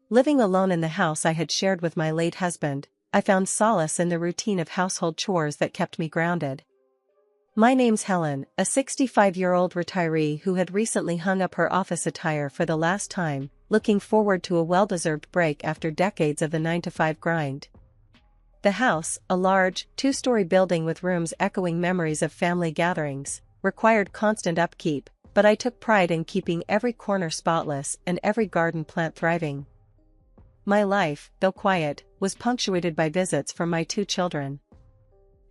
Living alone in the house I had shared with my late husband, I found solace in the routine of household chores that kept me grounded. My name's Helen, a 65-year-old retiree who had recently hung up her office attire for the last time, looking forward to a well-deserved break after decades of the 9-to-5 grind. The house, a large, two-story building with rooms echoing memories of family gatherings, required constant upkeep, but I took pride in keeping every corner spotless and every garden plant thriving. My life, though quiet, was punctuated by visits from my 2 children.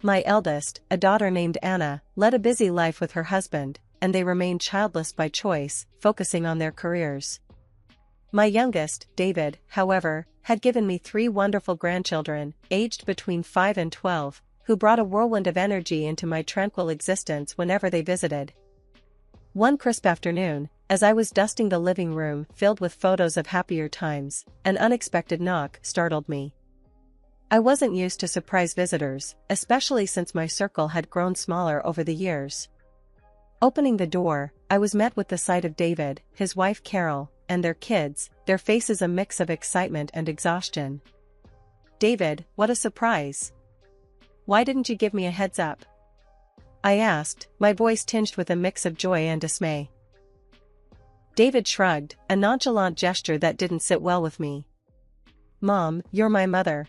My eldest, a daughter named Anna, led a busy life with her husband, and they remained childless by choice, focusing on their careers. My youngest, David, however, had given me 3 wonderful grandchildren, aged between 5 and 12, who brought a whirlwind of energy into my tranquil existence whenever they visited. One crisp afternoon, as I was dusting the living room filled with photos of happier times, an unexpected knock startled me. I wasn't used to surprise visitors, especially since my circle had grown smaller over the years. Opening the door, I was met with the sight of David, his wife Carol, and their kids, their faces a mix of excitement and exhaustion. "David, what a surprise! Why didn't you give me a heads up?" I asked, my voice tinged with a mix of joy and dismay. David shrugged, a nonchalant gesture that didn't sit well with me. "Mom, you're my mother.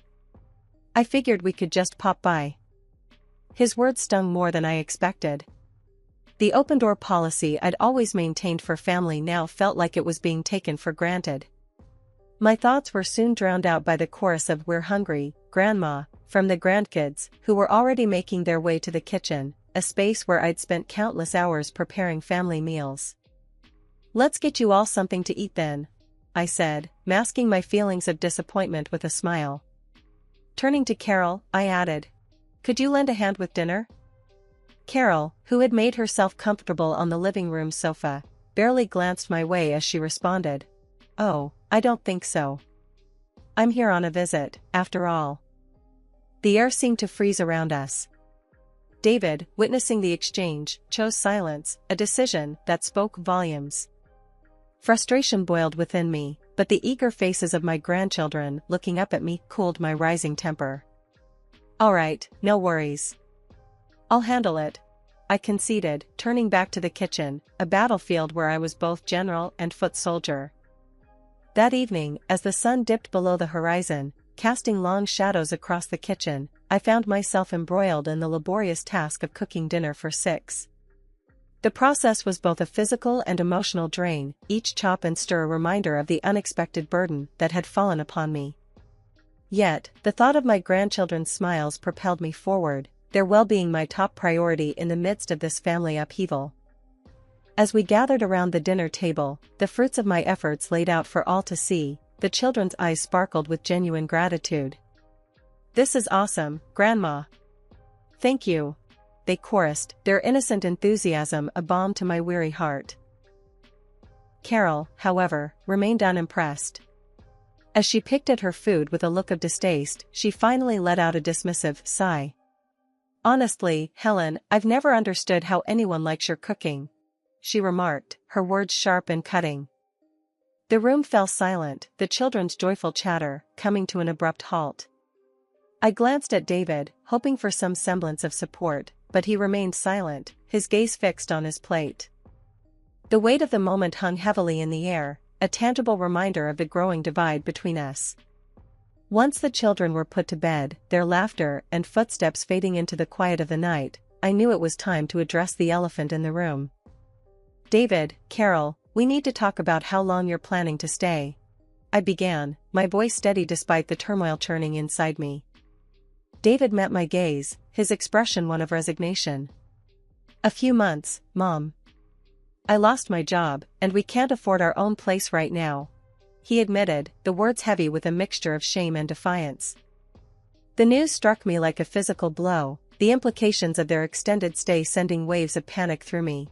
I figured we could just pop by." His words stung more than I expected. The open-door policy I'd always maintained for family now felt like it was being taken for granted. My thoughts were soon drowned out by the chorus of "We're hungry, Grandma," from the grandkids, who were already making their way to the kitchen, a space where I'd spent countless hours preparing family meals. "Let's get you all something to eat then," I said, masking my feelings of disappointment with a smile. Turning to Carol, I added, "Could you lend a hand with dinner?" Carol, who had made herself comfortable on the living room sofa, barely glanced my way as she responded, "Oh, I don't think so. I'm here on a visit, after all." The air seemed to freeze around us. David, witnessing the exchange, chose silence, a decision that spoke volumes. Frustration boiled within me, but the eager faces of my grandchildren looking up at me cooled my rising temper. "All right, no worries. I'll handle it," I conceded, turning back to the kitchen, a battlefield where I was both general and foot soldier. That evening, as the sun dipped below the horizon, casting long shadows across the kitchen, I found myself embroiled in the laborious task of cooking dinner for 6. The process was both a physical and emotional drain, each chop and stir a reminder of the unexpected burden that had fallen upon me. Yet, the thought of my grandchildren's smiles propelled me forward, their well-being my top priority in the midst of this family upheaval. As we gathered around the dinner table, the fruits of my efforts laid out for all to see, the children's eyes sparkled with genuine gratitude. "This is awesome, Grandma." "Thank you," they chorused, their innocent enthusiasm a balm to my weary heart. Carol, however, remained unimpressed. As she picked at her food with a look of distaste, she finally let out a dismissive sigh. "Honestly, Helen, I've never understood how anyone likes your cooking," she remarked, her words sharp and cutting. The room fell silent, the children's joyful chatter coming to an abrupt halt. I glanced at David, hoping for some semblance of support, but he remained silent, his gaze fixed on his plate. The weight of the moment hung heavily in the air, a tangible reminder of the growing divide between us. Once the children were put to bed, their laughter and footsteps fading into the quiet of the night, I knew it was time to address the elephant in the room. "David, Carol, we need to talk about how long you're planning to stay," I began, my voice steady despite the turmoil churning inside me. David met my gaze, his expression one of resignation. "A few months, Mom. I lost my job, and we can't afford our own place right now," he admitted, the words heavy with a mixture of shame and defiance. The news struck me like a physical blow, the implications of their extended stay sending waves of panic through me.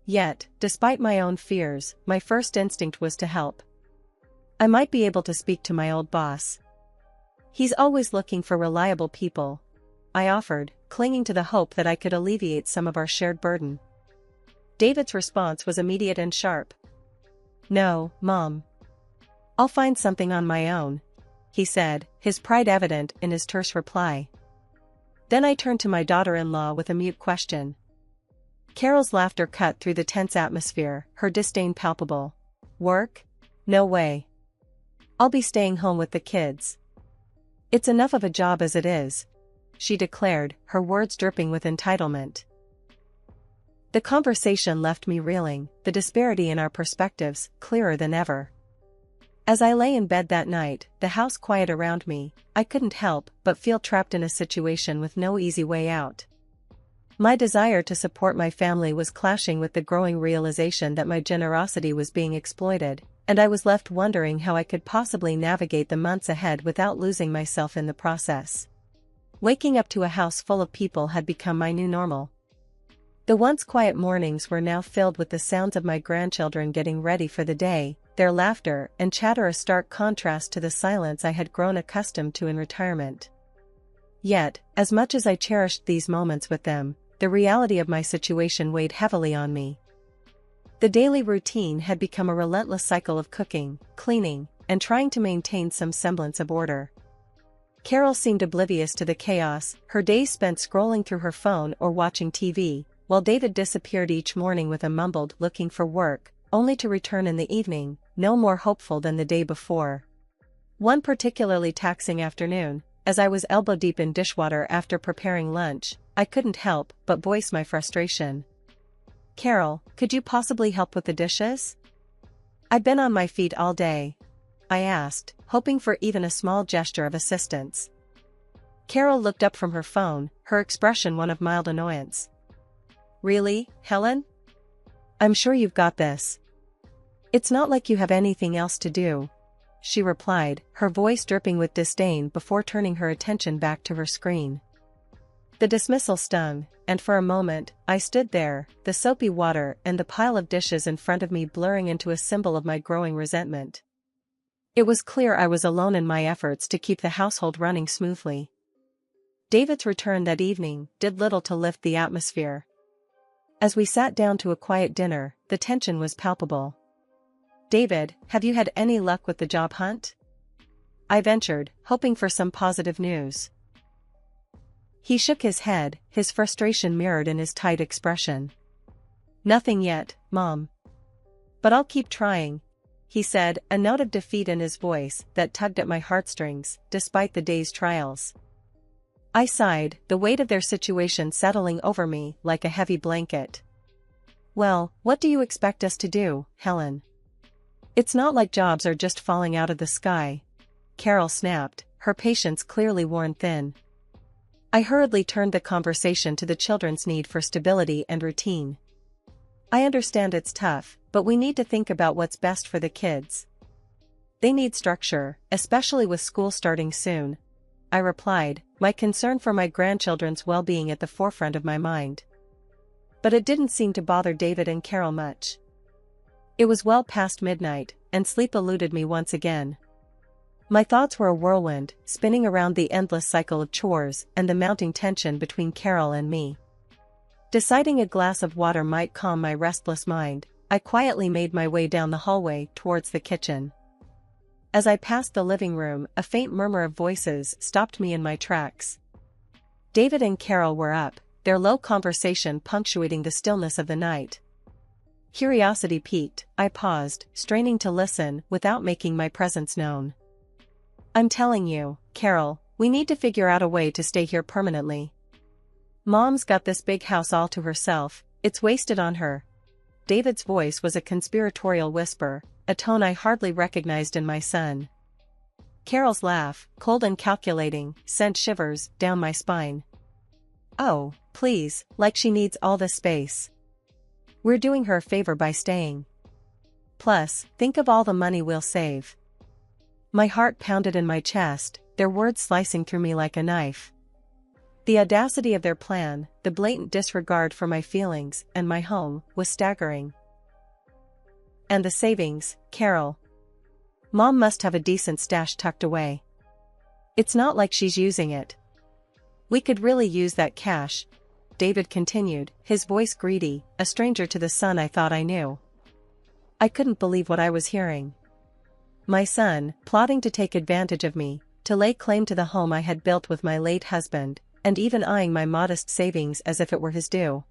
Yet, despite my own fears, my first instinct was to help. "I might be able to speak to my old boss. He's always looking for reliable people," I offered, clinging to the hope that I could alleviate some of our shared burden. David's response was immediate and sharp. "No, Mom. I'll find something on my own, he said, his pride evident in his terse reply. Then I turned to my daughter-in-law with a mute question. Carol's laughter cut through the tense atmosphere, her disdain palpable. Work? No way. I'll be staying home with the kids. It's enough of a job as it is, she declared, her words dripping with entitlement. The conversation left me reeling, the disparity in our perspectives clearer than ever. As I lay in bed that night, the house quiet around me, I couldn't help but feel trapped in a situation with no easy way out. My desire to support my family was clashing with the growing realization that my generosity was being exploited, and I was left wondering how I could possibly navigate the months ahead without losing myself in the process. Waking up to a house full of people had become my new normal. The once quiet mornings were now filled with the sounds of my grandchildren getting ready for the day, their laughter and chatter a stark contrast to the silence I had grown accustomed to in retirement. Yet, as much as I cherished these moments with them, the reality of my situation weighed heavily on me. The daily routine had become a relentless cycle of cooking, cleaning, and trying to maintain some semblance of order. Carol seemed oblivious to the chaos, her days spent scrolling through her phone or watching TV, while David disappeared each morning with a mumbled "looking for work," only to return in the evening, no more hopeful than the day before. One particularly taxing afternoon, as I was elbow-deep in dishwater after preparing lunch, I couldn't help but voice my frustration. "Carol, could you possibly help with the dishes? I've been on my feet all day," I asked, hoping for even a small gesture of assistance. Carol looked up from her phone, her expression one of mild annoyance. "Really, Helen? I'm sure you've got this. It's not like you have anything else to do," she replied, her voice dripping with disdain before turning her attention back to her screen. The dismissal stung, and for a moment, I stood there, the soapy water and the pile of dishes in front of me blurring into a symbol of my growing resentment. It was clear I was alone in my efforts to keep the household running smoothly. David's return that evening did little to lift the atmosphere. As we sat down to a quiet dinner, the tension was palpable. "David, have you had any luck with the job hunt?" I ventured, hoping for some positive news. He shook his head, his frustration mirrored in his tight expression. "Nothing yet, Mom. But I'll keep trying," he said, a note of defeat in his voice that tugged at my heartstrings, despite the day's trials. I sighed, the weight of their situation settling over me like a heavy blanket. "Well, what do you expect us to do, Helen? It's not like jobs are just falling out of the sky," Carol snapped, her patience clearly worn thin. I hurriedly turned the conversation to the children's need for stability and routine. "I understand it's tough, but we need to think about what's best for the kids. They need structure, especially with school starting soon," I replied, my concern for my grandchildren's well-being at the forefront of my mind. But it didn't seem to bother David and Carol much. It was well past midnight, and sleep eluded me once again. My thoughts were a whirlwind, spinning around the endless cycle of chores and the mounting tension between Carol and me. Deciding a glass of water might calm my restless mind, I quietly made my way down the hallway towards the kitchen. As I passed the living room, a faint murmur of voices stopped me in my tracks. David and Carol were up, their low conversation punctuating the stillness of the night. Curiosity piqued, I paused, straining to listen without making my presence known. "I'm telling you, Carol, we need to figure out a way to stay here permanently. Mom's got this big house all to herself, it's wasted on her." David's voice was a conspiratorial whisper, a tone I hardly recognized in my son. Carol's laugh, cold and calculating, sent shivers down my spine. "Oh, please, like she needs all this space. We're doing her a favor by staying. Plus, think of all the money we'll save." My heart pounded in my chest, their words slicing through me like a knife. The audacity of their plan, the blatant disregard for my feelings and my home, was staggering. "And the savings, Carol. Mom must have a decent stash tucked away. It's not like she's using it. We could really use that cash," David continued, his voice greedy, a stranger to the son I thought I knew. I couldn't believe what I was hearing. My son, plotting to take advantage of me, to lay claim to the home I had built with my late husband, and even eyeing my modest savings as if it were his due.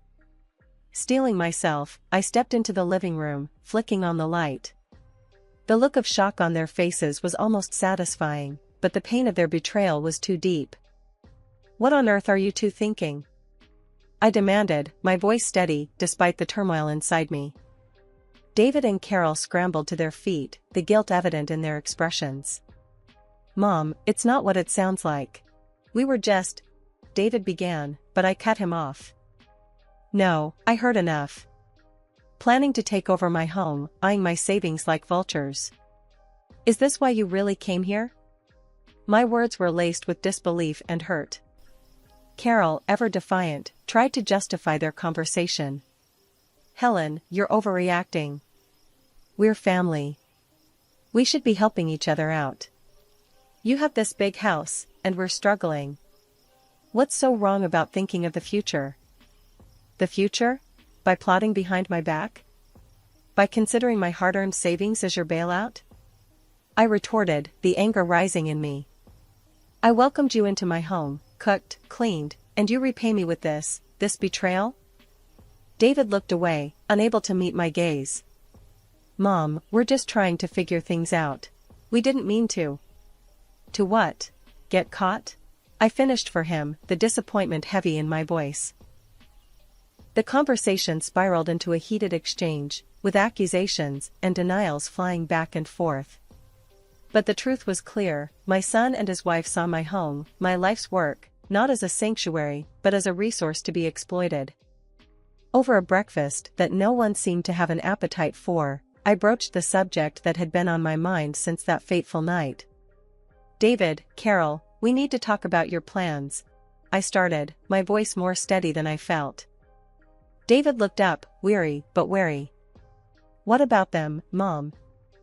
Steeling myself, I stepped into the living room, flicking on the light. The look of shock on their faces was almost satisfying, but the pain of their betrayal was too deep. "What on earth are you two thinking?" I demanded, my voice steady, despite the turmoil inside me. David and Carol scrambled to their feet, the guilt evident in their expressions. "Mom, it's not what it sounds like. We were just—" David began, but I cut him off. "No, I heard enough. Planning to take over my home, eyeing my savings like vultures. Is this why you really came here?" My words were laced with disbelief and hurt. Carol, ever defiant, tried to justify their conversation. "Helen, you're overreacting. We're family. We should be helping each other out. You have this big house, and we're struggling. What's so wrong about thinking of the future?" "The future? By plotting behind my back? By considering my hard-earned savings as your bailout?" I retorted, the anger rising in me. "I welcomed you into my home, cooked, cleaned, and you repay me with this betrayal?" David looked away, unable to meet my gaze. "Mom, we're just trying to figure things out. We didn't mean to." "To what? Get caught?" I finished for him, the disappointment heavy in my voice. The conversation spiraled into a heated exchange, with accusations and denials flying back and forth. But the truth was clear: my son and his wife saw my home, my life's work, not as a sanctuary, but as a resource to be exploited. Over a breakfast that no one seemed to have an appetite for, I broached the subject that had been on my mind since that fateful night. "David, Carol, we need to talk about your plans," I started, my voice more steady than I felt. David looked up, weary but wary. "What about them, Mom?"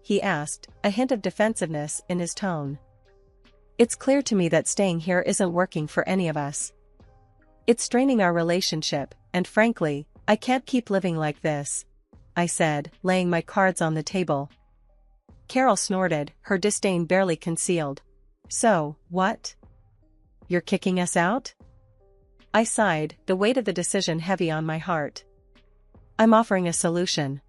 he asked, a hint of defensiveness in his tone. "It's clear to me that staying here isn't working for any of us. It's straining our relationship, and frankly, I can't keep living like this," I said, laying my cards on the table. Carol snorted, her disdain barely concealed. "So, what? You're kicking us out?" I sighed, the weight of the decision heavy on my heart. "I'm offering a solution.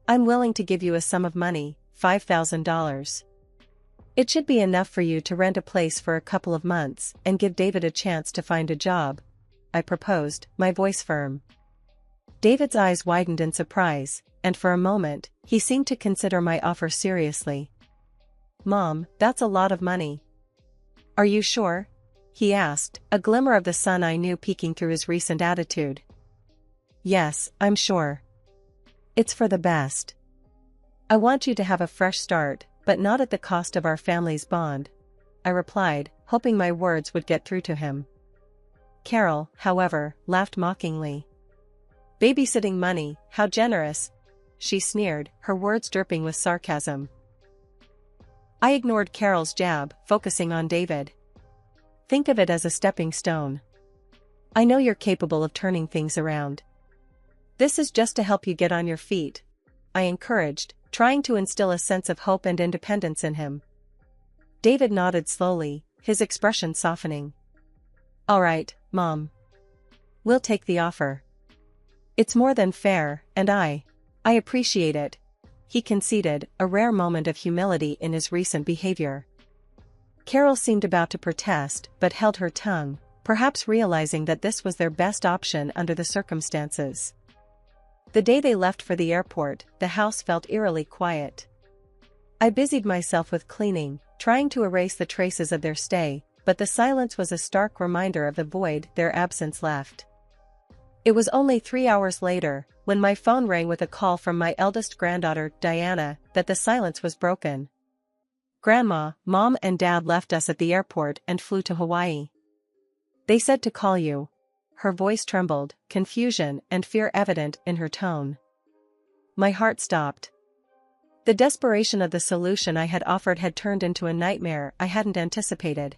I'm willing to give you a sum of money, $5,000. It should be enough for you to rent a place for a couple of months and give David a chance to find a job," I proposed, my voice firm. David's eyes widened in surprise, and for a moment, he seemed to consider my offer seriously. "Mom, that's a lot of money." "Are you sure?" he asked, a glimmer of the sun I knew peeking through his recent attitude. "Yes, I'm sure. It's for the best. I want you to have a fresh start, but not at the cost of our family's bond," I replied, hoping my words would get through to him. Carol, however, laughed mockingly. "Babysitting money, how generous," she sneered, her words dripping with sarcasm. I ignored Carol's jab, focusing on David. "Think of it as a stepping stone. I know you're capable of turning things around. This is just to help you get on your feet," I encouraged, trying to instill a sense of hope and independence in him. David nodded slowly, his expression softening. "All right, Mom. We'll take the offer. It's more than fair, and I appreciate it," he conceded, a rare moment of humility in his recent behavior. Carol seemed about to protest, but held her tongue, perhaps realizing that this was their best option under the circumstances. The day they left for the airport, the house felt eerily quiet. I busied myself with cleaning, trying to erase the traces of their stay, but the silence was a stark reminder of the void their absence left. It was only 3 hours later, when my phone rang with a call from my eldest granddaughter, Diana, that the silence was broken. "Grandma, Mom and Dad left us at the airport and flew to Hawaii. They said to call you." Her voice trembled, confusion and fear evident in her tone. My heart stopped. The desperation of the solution I had offered had turned into a nightmare I hadn't anticipated.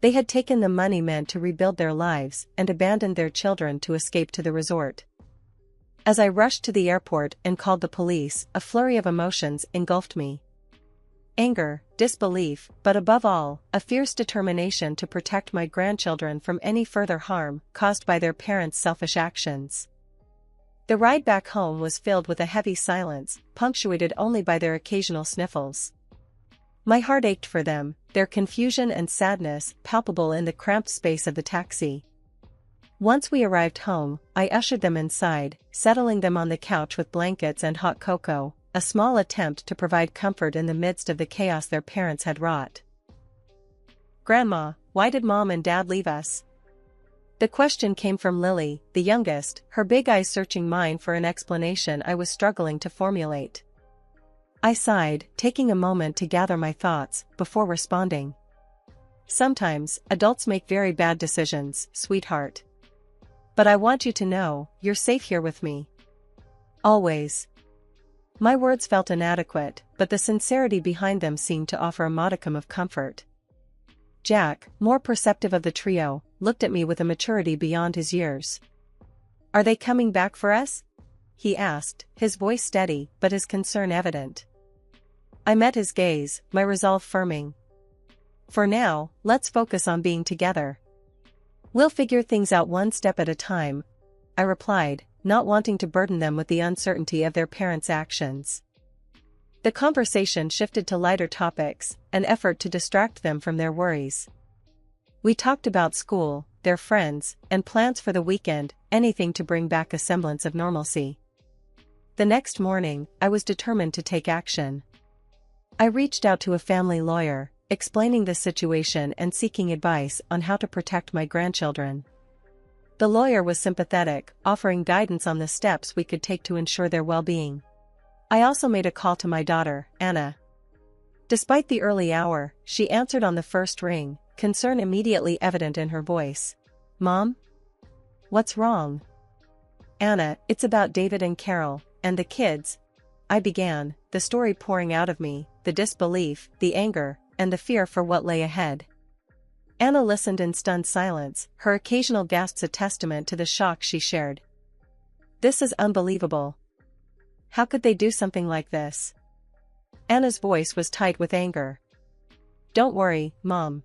They had taken the money meant to rebuild their lives and abandoned their children to escape to the resort. As I rushed to the airport and called the police, a flurry of emotions engulfed me. anger, disbelief, but above all, a fierce determination to protect my grandchildren from any further harm caused by their parents' selfish actions. The ride back home was filled with a heavy silence, punctuated only by their occasional sniffles. My heart ached for them, their confusion and sadness palpable in the cramped space of the taxi. Once we arrived home, I ushered them inside, settling them on the couch with blankets and hot cocoa, a small attempt to provide comfort in the midst of the chaos their parents had wrought. "Grandma, why did Mom and Dad leave us?" The question came from Lily, the youngest, her big eyes searching mine for an explanation I was struggling to formulate. I sighed, taking a moment to gather my thoughts, before responding. "Sometimes, adults make very bad decisions, sweetheart. But I want you to know, you're safe here with me. Always." My words felt inadequate, but the sincerity behind them seemed to offer a modicum of comfort. Jack, more perceptive of the trio, looked at me with a maturity beyond his years. "Are they coming back for us?" he asked, his voice steady, but his concern evident. I met his gaze, my resolve firming. "For now, let's focus on being together. We'll figure things out one step at a time," I replied, not wanting to burden them with the uncertainty of their parents' actions. The conversation shifted to lighter topics, an effort to distract them from their worries. We talked about school, their friends, and plans for the weekend, anything to bring back a semblance of normalcy. The next morning, I was determined to take action. I reached out to a family lawyer, explaining the situation and seeking advice on how to protect my grandchildren. The lawyer was sympathetic, offering guidance on the steps we could take to ensure their well-being. I also made a call to my daughter, Anna. Despite the early hour, she answered on the first ring, concern immediately evident in her voice. "Mom? What's wrong?" "Anna, it's about David and Carol, and the kids," I began, the story pouring out of me, the disbelief, the anger, and the fear for what lay ahead. Anna listened in stunned silence, her occasional gasps a testament to the shock she shared. "This is unbelievable. How could they do something like this?" Anna's voice was tight with anger. "Don't worry, Mom.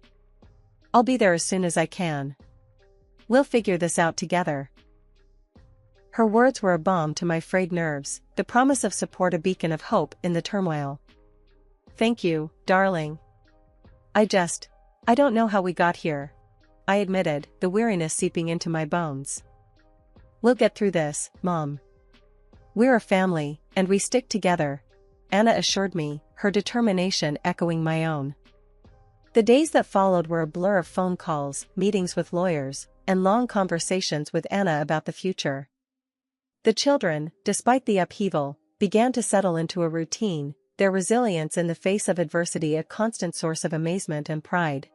I'll be there as soon as I can. We'll figure this out together." Her words were a balm to my frayed nerves, the promise of support a beacon of hope in the turmoil. "Thank you, darling. I don't know how we got here," I admitted, the weariness seeping into my bones. "We'll get through this, Mom. We're a family, and we stick together," Anna assured me, her determination echoing my own. The days that followed were a blur of phone calls, meetings with lawyers, and long conversations with Anna about the future. The children, despite the upheaval, began to settle into a routine, their resilience in the face of adversity a constant source of amazement and pride.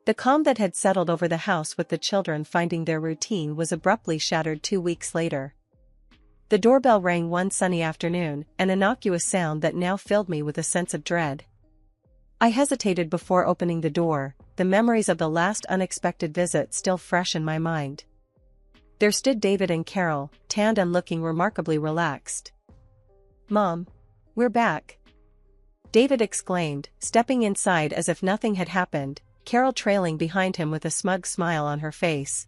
The calm that had settled over the house with the children finding their routine was abruptly shattered 2 weeks later. The doorbell rang one sunny afternoon, an innocuous sound that now filled me with a sense of dread. I hesitated before opening the door, the memories of the last unexpected visit still fresh in my mind. There stood David and Carol, tanned and looking remarkably relaxed. "Mom, we're back," David exclaimed, stepping inside as if nothing had happened, Carol trailing behind him with a smug smile on her face.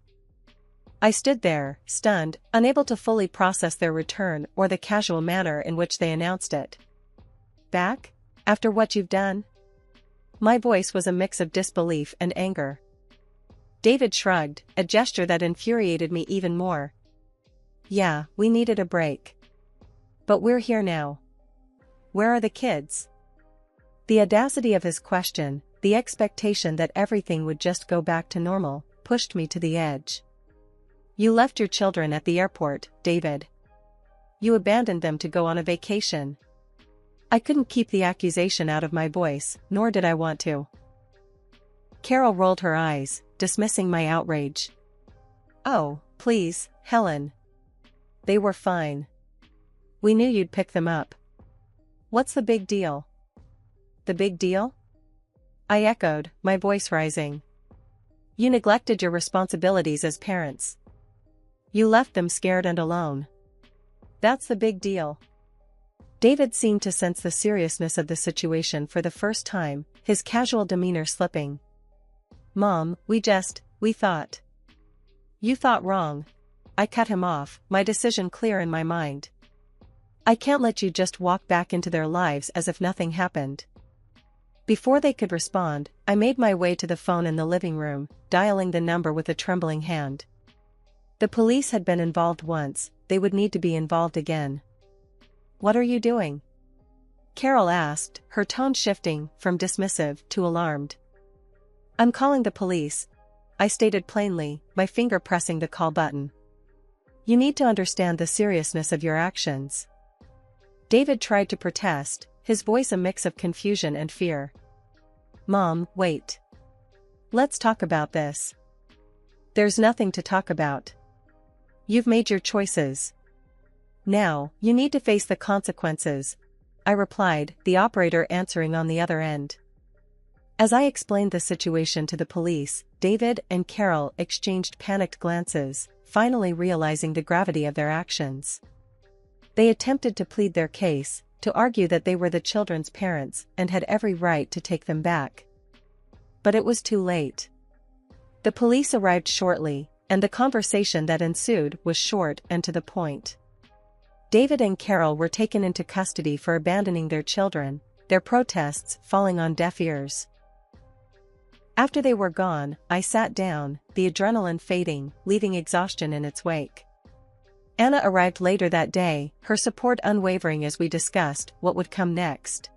I stood there, stunned, unable to fully process their return or the casual manner in which they announced it. "Back? After what you've done?" My voice was a mix of disbelief and anger. David shrugged, a gesture that infuriated me even more. "Yeah, we needed a break. But we're here now. Where are the kids?" The audacity of his question, the expectation that everything would just go back to normal, pushed me to the edge. "You left your children at the airport, David. You abandoned them to go on a vacation." I couldn't keep the accusation out of my voice, nor did I want to. Carol rolled her eyes, dismissing my outrage. "Oh, please, Helen. They were fine. We knew you'd pick them up. What's the big deal?" "The big deal?" I echoed, my voice rising. "You neglected your responsibilities as parents. You left them scared and alone. That's the big deal." David seemed to sense the seriousness of the situation for the first time, his casual demeanor slipping. "Mom, we thought." "You thought wrong." I cut him off, my decision clear in my mind. "I can't let you just walk back into their lives as if nothing happened." Before they could respond, I made my way to the phone in the living room, dialing the number with a trembling hand. The police had been involved once, they would need to be involved again. "What are you doing?" Carol asked, her tone shifting from dismissive to alarmed. "I'm calling the police," I stated plainly, my finger pressing the call button. "You need to understand the seriousness of your actions." David tried to protest, his voice a mix of confusion and fear. "Mom, wait. Let's talk about this." "There's nothing to talk about. You've made your choices. Now, you need to face the consequences," I replied, the operator answering on the other end. As I explained the situation to the police, David and Carol exchanged panicked glances, finally realizing the gravity of their actions. They attempted to plead their case, to argue that they were the children's parents and had every right to take them back. But it was too late. The police arrived shortly, and the conversation that ensued was short and to the point. David and Carol were taken into custody for abandoning their children, their protests falling on deaf ears. After they were gone, I sat down, the adrenaline fading, leaving exhaustion in its wake. Anna arrived later that day, her support unwavering as we discussed what would come next.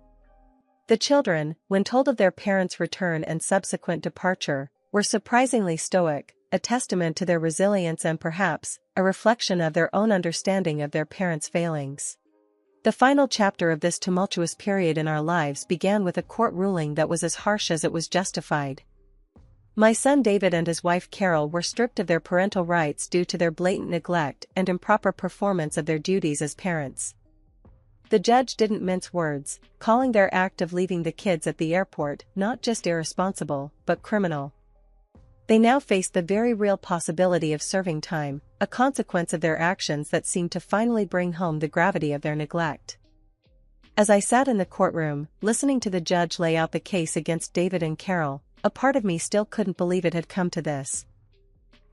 The children, when told of their parents' return and subsequent departure, were surprisingly stoic, a testament to their resilience and perhaps a reflection of their own understanding of their parents' failings. The final chapter of this tumultuous period in our lives began with a court ruling that was as harsh as it was justified. My son David and his wife Carol were stripped of their parental rights due to their blatant neglect and improper performance of their duties as parents. The judge didn't mince words, calling their act of leaving the kids at the airport not just irresponsible, but criminal. They now faced the very real possibility of serving time, a consequence of their actions that seemed to finally bring home the gravity of their neglect. As I sat in the courtroom, listening to the judge lay out the case against David and Carol, a part of me still couldn't believe it had come to this.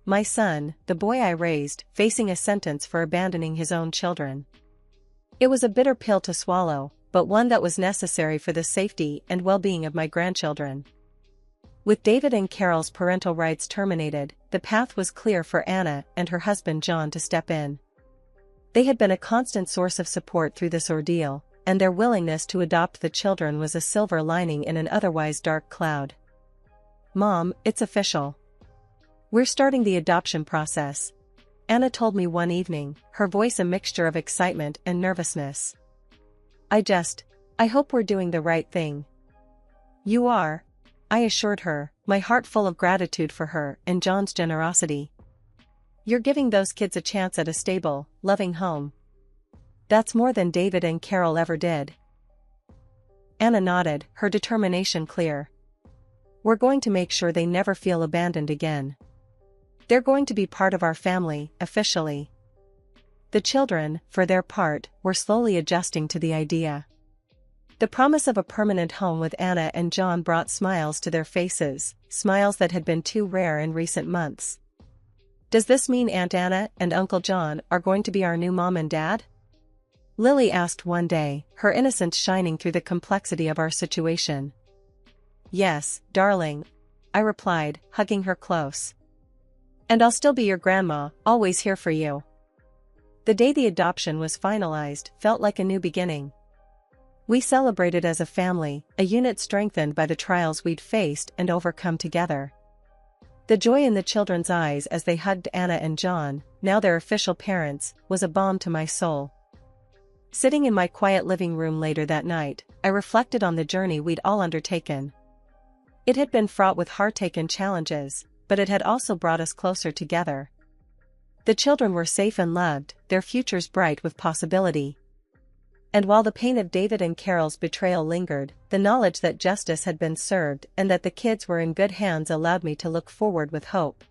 My son, the boy I raised, facing a sentence for abandoning his own children. It was a bitter pill to swallow, but one that was necessary for the safety and well-being of my grandchildren. With David and Carol's parental rights terminated, the path was clear for Anna and her husband John to step in. They had been a constant source of support through this ordeal, and their willingness to adopt the children was a silver lining in an otherwise dark cloud. "Mom, it's official. We're starting the adoption process," Anna told me one evening, her voice a mixture of excitement and nervousness. I hope we're doing the right thing." "You are," I assured her, my heart full of gratitude for her and John's generosity. "You're giving those kids a chance at a stable, loving home. That's more than David and Carol ever did." Anna nodded, her determination clear. "We're going to make sure they never feel abandoned again. They're going to be part of our family, officially." The children, for their part, were slowly adjusting to the idea. The promise of a permanent home with Anna and John brought smiles to their faces, smiles that had been too rare in recent months. "Does this mean Aunt Anna and Uncle John are going to be our new mom and dad?" Lily asked one day, her innocence shining through the complexity of our situation. "Yes, darling," I replied, hugging her close. "And I'll still be your grandma, always here for you." The day the adoption was finalized felt like a new beginning. We celebrated as a family, a unit strengthened by the trials we'd faced and overcome together. The joy in the children's eyes as they hugged Anna and John, now their official parents, was a balm to my soul. Sitting in my quiet living room later that night, I reflected on the journey we'd all undertaken. It had been fraught with heartache and challenges, but it had also brought us closer together. The children were safe and loved, their futures bright with possibility. And while the pain of David and Carol's betrayal lingered, the knowledge that justice had been served and that the kids were in good hands allowed me to look forward with hope.